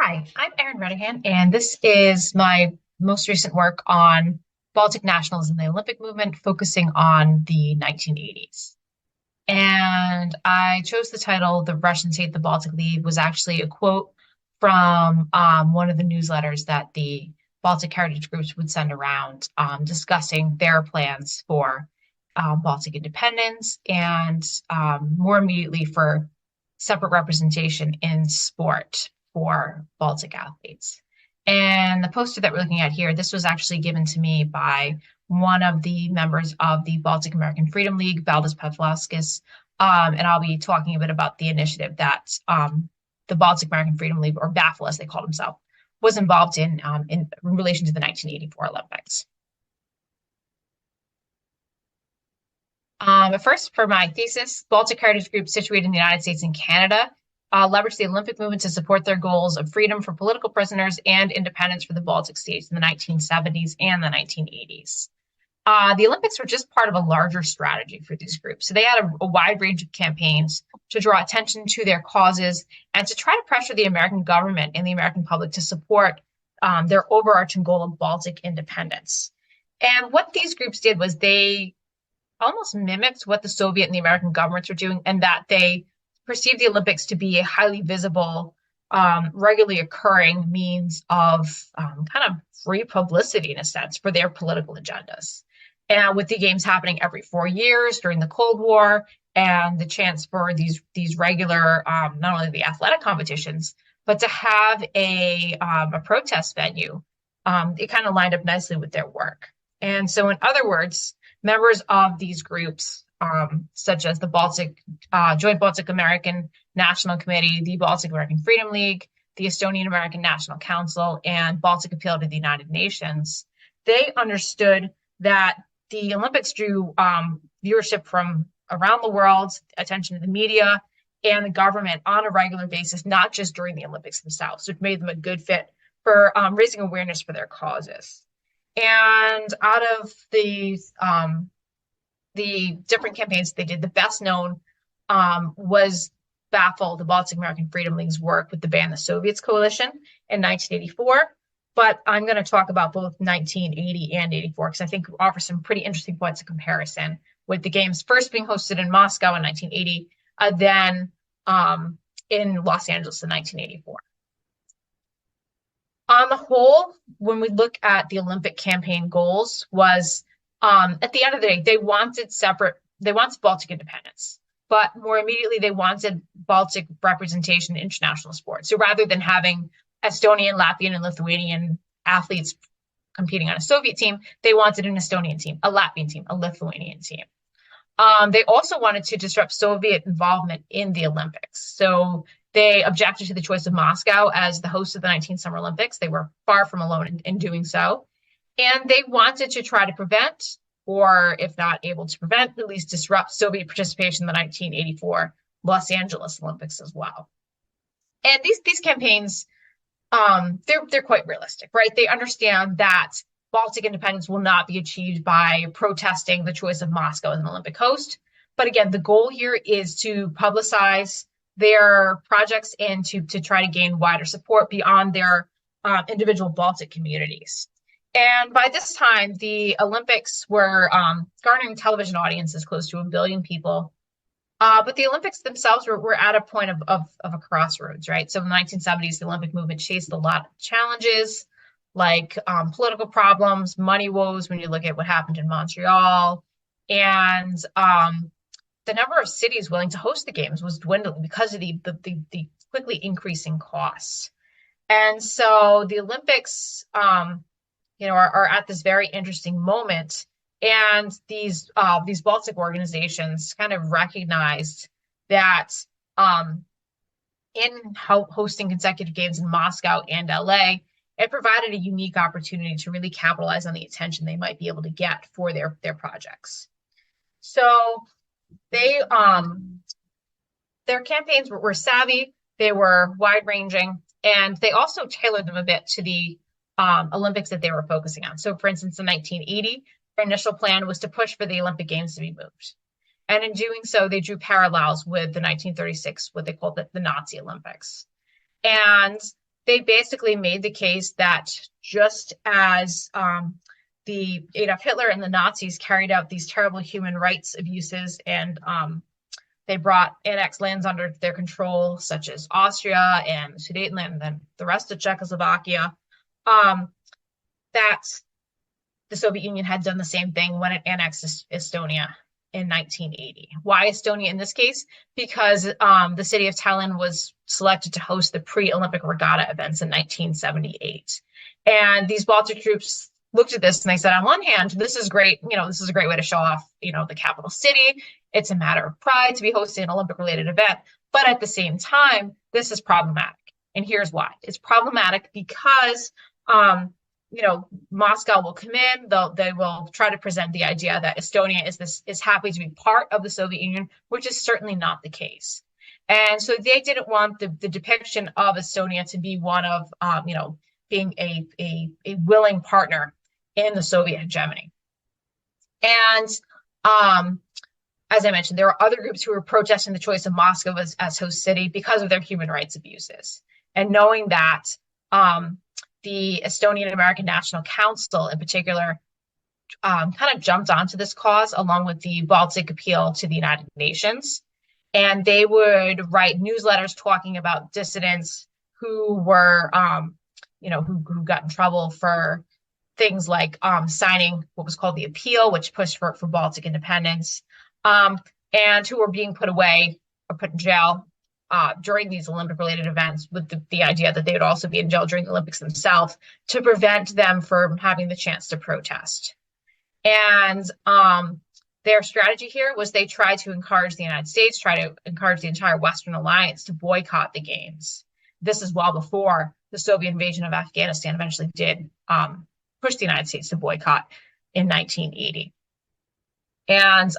Hi, I'm Erin Redihan, and this is my most recent work on Baltic nationalism and the Olympic movement, focusing on the 1980s. And I chose the title, "The Russians Hate the Baltic League," was actually a quote from one of the newsletters that the Baltic heritage groups would send around, discussing their plans for Baltic independence and more immediately for separate representation in sport for Baltic athletes. And the poster that we're looking at here, this was actually given to me by one of the members of the Baltic American Freedom League, Valdis Pavlauskas, and I'll be talking a bit about the initiative that the Baltic American Freedom League, or BAFL as they called themselves, was involved in relation to the 1984 Olympics. But first, for my thesis, Baltic heritage groups situated in the United States and Canada leveraged the Olympic movement to support their goals of freedom for political prisoners and independence for the Baltic states in the 1970s and the 1980s. The Olympics were just part of a larger strategy for these groups. So they had a wide range of campaigns to draw attention to their causes and to try to pressure the American government and the American public to support their overarching goal of Baltic independence. And what these groups did was they almost mimicked what the Soviet and the American governments were doing, and that they perceived the Olympics to be a highly visible, regularly occurring means of kind of free publicity, in a sense, for their political agendas. And with the games happening every 4 years during the Cold War, and the chance for these regular, not only the athletic competitions, but to have a protest venue, it kind of lined up nicely with their work. And so, in other words, members of these groups, such as the Joint Baltic American National Committee, the Baltic American Freedom League, the Estonian American National Council, and Baltic Appeal to the United Nations, they understood that the Olympics drew viewership from around the world, attention to the media and the government on a regular basis, not just during the Olympics themselves, which made them a good fit for raising awareness for their causes. And out of the different campaigns they did, the best known was BAFL, the Baltic American Freedom League's work with the Ban the Soviets coalition in 1984. But I'm going to talk about both 1980 and 84 because I think offer some pretty interesting points of comparison, with the games first being hosted in Moscow in 1980, then in Los Angeles in 1984. On the whole, when we look at the Olympic campaign goals, was at the end of the day, they wanted Baltic independence, but more immediately, they wanted Baltic representation in international sports. So rather than having Estonian, Latvian, and Lithuanian athletes competing on a Soviet team, they wanted an Estonian team, a Latvian team, a Lithuanian team. They also wanted to disrupt Soviet involvement in the Olympics. So they objected to the choice of Moscow as the host of the 19 Summer Olympics. They were far from alone in doing so. And they wanted to try to prevent, or if not able to prevent, at least disrupt Soviet participation in the 1984 Los Angeles Olympics as well. And these campaigns, they're quite realistic, right? They understand that Baltic independence will not be achieved by protesting the choice of Moscow as an Olympic host. But again, the goal here is to publicize their projects and to try to gain wider support beyond their individual Baltic communities. And by this time, the Olympics were garnering television audiences close to 1 billion people. But the Olympics themselves were at a point of a crossroads, right? So in the 1970s, the Olympic movement faced a lot of challenges, like political problems, money woes, when you look at what happened in Montreal. And the number of cities willing to host the games was dwindling because of the quickly increasing costs. And so the Olympics, are at this very interesting moment. And these Baltic organizations kind of recognized that in hosting consecutive games in Moscow and LA, it provided a unique opportunity to really capitalize on the attention they might be able to get for their projects. So they their campaigns were savvy, they were wide-ranging, and they also tailored them a bit to the Olympics that they were focusing on. So for instance, in 1980, their initial plan was to push for the Olympic Games to be moved. And in doing so, they drew parallels with the 1936, what they called the Nazi Olympics. And they basically made the case that just as the Adolf Hitler and the Nazis carried out these terrible human rights abuses and they brought annexed lands under their control, such as Austria and Sudetenland, and then the rest of Czechoslovakia, that the Soviet Union had done the same thing when it annexed Estonia in 1980. Why Estonia in this case? Because the city of Tallinn was selected to host the pre-Olympic regatta events in 1978. And these Baltic troops looked at this and they said, on one hand, this is great. This is a great way to show off, the capital city. It's a matter of pride to be hosting an Olympic related event. But at the same time, this is problematic. And here's why. It's problematic because, Moscow will come in, they will try to present the idea that Estonia is happy to be part of the Soviet Union, which is certainly not the case. And so they didn't want the depiction of Estonia to be one of, being a willing partner in the Soviet hegemony. And as I mentioned, there were other groups who were protesting the choice of Moscow as host city because of their human rights abuses. And knowing that the Estonian American National Council in particular kind of jumped onto this cause along with the Baltic Appeal to the United Nations. And they would write newsletters talking about dissidents who were, who got in trouble for things like signing what was called the Appeal, which pushed for Baltic independence, and who were being put away or put in jail during these Olympic-related events with the idea that they would also be in jail during the Olympics themselves to prevent them from having the chance to protest. And their strategy here was they tried to encourage the United States, try to encourage the entire Western alliance to boycott the games. This is well before the Soviet invasion of Afghanistan eventually did push the United States to boycott in 1980. And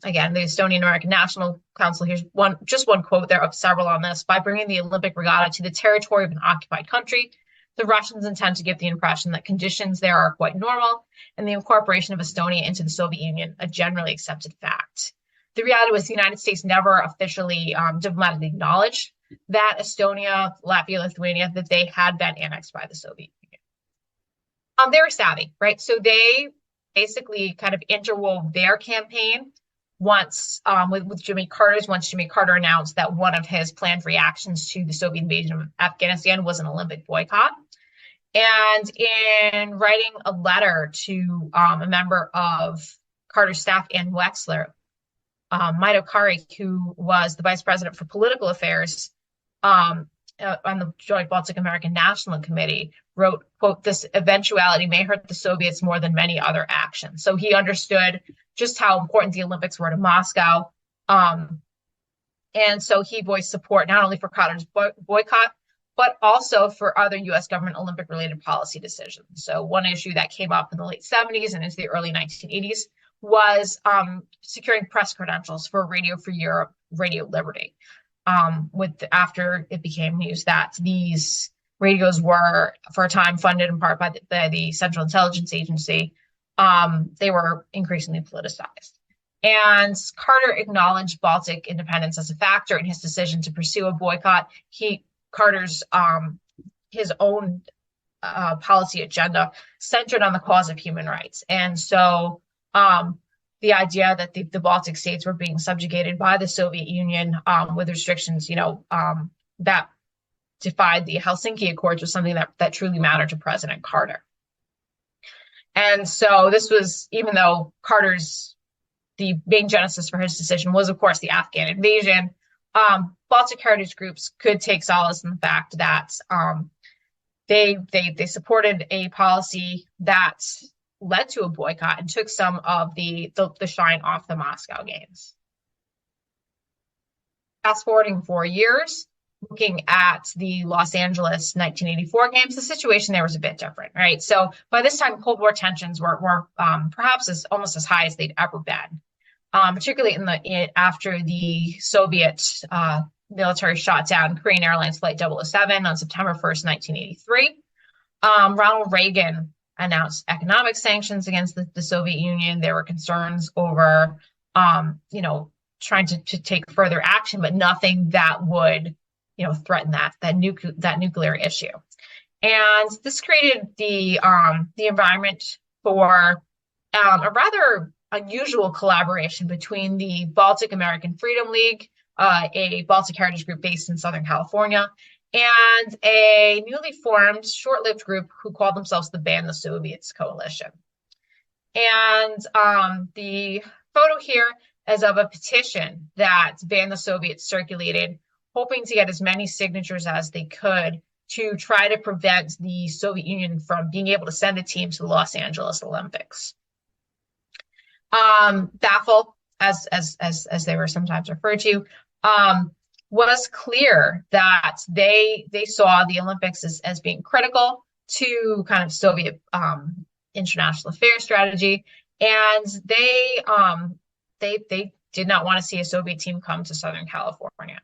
again, the Estonian American National Council, here's just one quote, there are several on this. By bringing the Olympic regatta to the territory of an occupied country, the Russians intend to give the impression that conditions there are quite normal and the incorporation of Estonia into the Soviet Union a generally accepted fact. The reality was the United States never officially diplomatically acknowledged that Estonia, Latvia, Lithuania, that they had been annexed by the Soviet Union. They were savvy, right? So they basically kind of interwove their campaign once with Jimmy Carter's, once Jimmy Carter announced that one of his planned reactions to the Soviet invasion of Afghanistan was an Olympic boycott. And in writing a letter to a member of Carter's staff, Ann Wexler, Maito Kari, who was the vice president for political affairs on the Joint Baltic American National Committee, wrote, quote, "This eventuality may hurt the Soviets more than many other actions." So he understood just how important the Olympics were to Moscow. And so he voiced support not only for Carter's boycott, but also for other U.S. government Olympic-related policy decisions. So one issue that came up in the late 70s and into the early 1980s was securing press credentials for Radio Free Europe, Radio Liberty. After it became news that these radios were, for a time, funded in part by the Central Intelligence Agency, they were increasingly politicized. And Carter acknowledged Baltic independence as a factor in his decision to pursue a boycott. Carter's his own policy agenda centered on the cause of human rights. And so the idea that the Baltic states were being subjugated by the Soviet Union with restrictions, that defied the Helsinki Accords was something that truly mattered to President Carter. And so this was, even though the main genesis for his decision was, of course, the Afghan invasion, Baltic heritage groups could take solace in the fact that they supported a policy that led to a boycott and took some of the shine off the Moscow Games. Fast forwarding 4 years, looking at the Los Angeles 1984 Games, the situation there was a bit different, right? So by this time, Cold War tensions were perhaps almost as high as they'd ever been, particularly after the Soviet military shot down Korean Airlines Flight 007 on September 1st, 1983. Ronald Reagan announced economic sanctions against the Soviet Union. There were concerns over, trying to take further action, but nothing that would threaten that nuclear issue. And this created the environment for a rather unusual collaboration between the Baltic American Freedom League, a Baltic heritage group based in Southern California, and a newly formed, short-lived group who called themselves the Ban the Soviets Coalition. And the photo here is of a petition that Ban the Soviets circulated, hoping to get as many signatures as they could to try to prevent the Soviet Union from being able to send a team to the Los Angeles Olympics. BAFL, as they were sometimes referred to, was clear that they saw the Olympics as being critical to kind of Soviet international affairs strategy, and they did not want to see a Soviet team come to Southern California.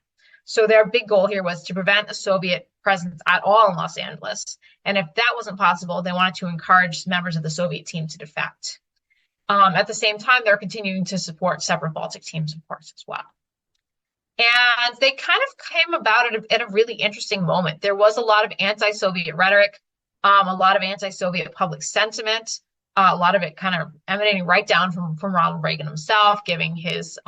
So their big goal here was to prevent a Soviet presence at all in Los Angeles, and if that wasn't possible, they wanted to encourage members of the Soviet team to defect. At the same time, they're continuing to support separate Baltic teams, of course, as well. And they kind of came about at a really interesting moment. There was a lot of anti-Soviet rhetoric, a lot of anti-Soviet public sentiment, a lot of it kind of emanating right down from Ronald Reagan himself, giving his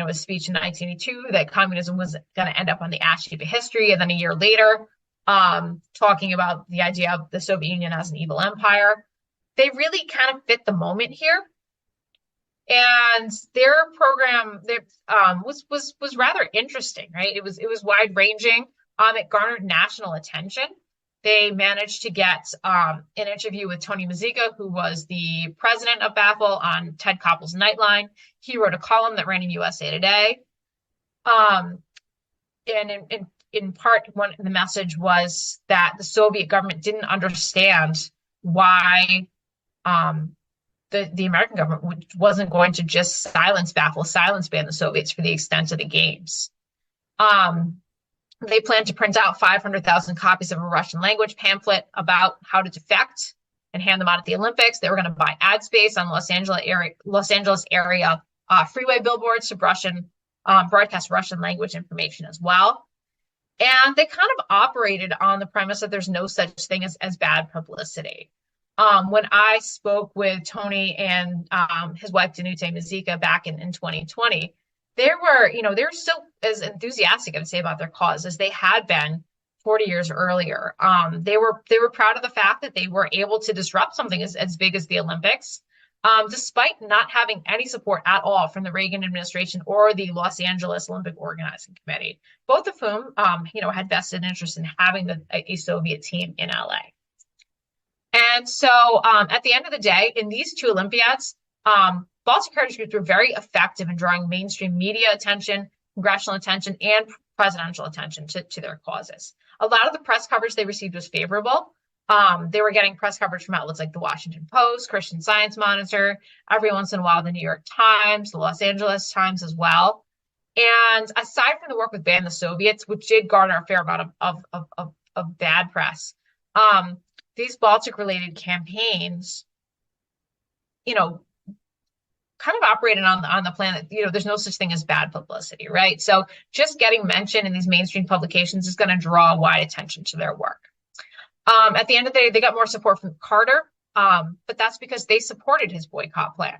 his speech in 1982 that communism was going to end up on the ash heap of history, and then a year later, talking about the idea of the Soviet Union as an evil empire. They really kind of fit the moment here. And their program was rather interesting, right? It was wide ranging. It garnered national attention. They managed to get an interview with Tony Maziga, who was the president of BAFL, on Ted Koppel's Nightline. He wrote a column that ran in USA Today. And in part, the message was that the Soviet government didn't understand why the American government wasn't going to just silence ban the Soviets for the extent of the games. They planned to print out 500,000 copies of a Russian language pamphlet about how to defect and hand them out at the Olympics. They were going to buy ad space on Los Angeles area freeway billboards to broadcast Russian language information as well. And they kind of operated on the premise that there's no such thing as bad publicity. When I spoke with Tony and his wife Danute Maziga back in 2020, they were still as enthusiastic, I would say, about their cause as they had been 40 years earlier. They were proud of the fact that they were able to disrupt something as big as the Olympics, despite not having any support at all from the Reagan administration or the Los Angeles Olympic Organizing Committee, both of whom had vested interest in having a Soviet team in LA. And so at the end of the day, in these two Olympiads, Baltic heritage groups were very effective in drawing mainstream media attention, congressional attention, and presidential attention to their causes. A lot of the press coverage they received was favorable. They were getting press coverage from outlets like the Washington Post, Christian Science Monitor, every once in a while the New York Times, the Los Angeles Times as well. And aside from the work with Ban the Soviets, which did garner a fair amount of bad press, these Baltic-related campaigns, kind of operated on the plan that, there's no such thing as bad publicity, right? So just getting mentioned in these mainstream publications is going to draw wide attention to their work. At the end of the day, they got more support from Carter, but that's because they supported his boycott plan.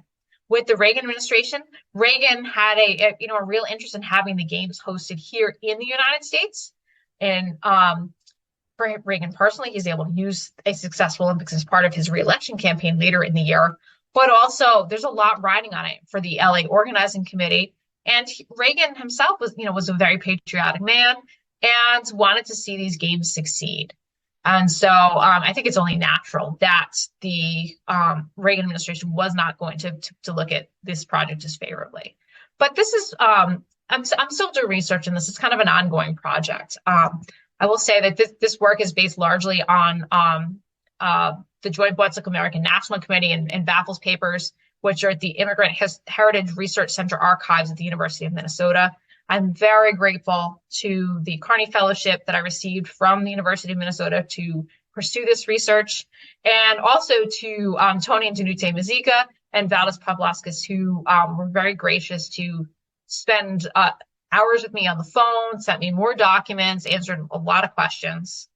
With the Reagan administration, Reagan had a real interest in having the games hosted here in the United States. And for Reagan personally, he's able to use a successful Olympics as part of his re-election campaign later in the year. But also, there's a lot riding on it for the LA Organizing Committee. And Reagan himself was a very patriotic man and wanted to see these games succeed. And so I think it's only natural that the Reagan administration was not going to look at this project as favorably. But this is, I'm still doing research in this. It's kind of an ongoing project. I will say that this work is based largely on the Joint Baltic American National Committee and BAFL's papers, which are at the Immigrant Heritage Research Center archives at the University of Minnesota. I'm very grateful to the Carney Fellowship that I received from the University of Minnesota to pursue this research, and also to Tony and Danute Maziga and Valdis Pavlauskas, who were very gracious to spend hours with me on the phone, sent me more documents, answered a lot of questions.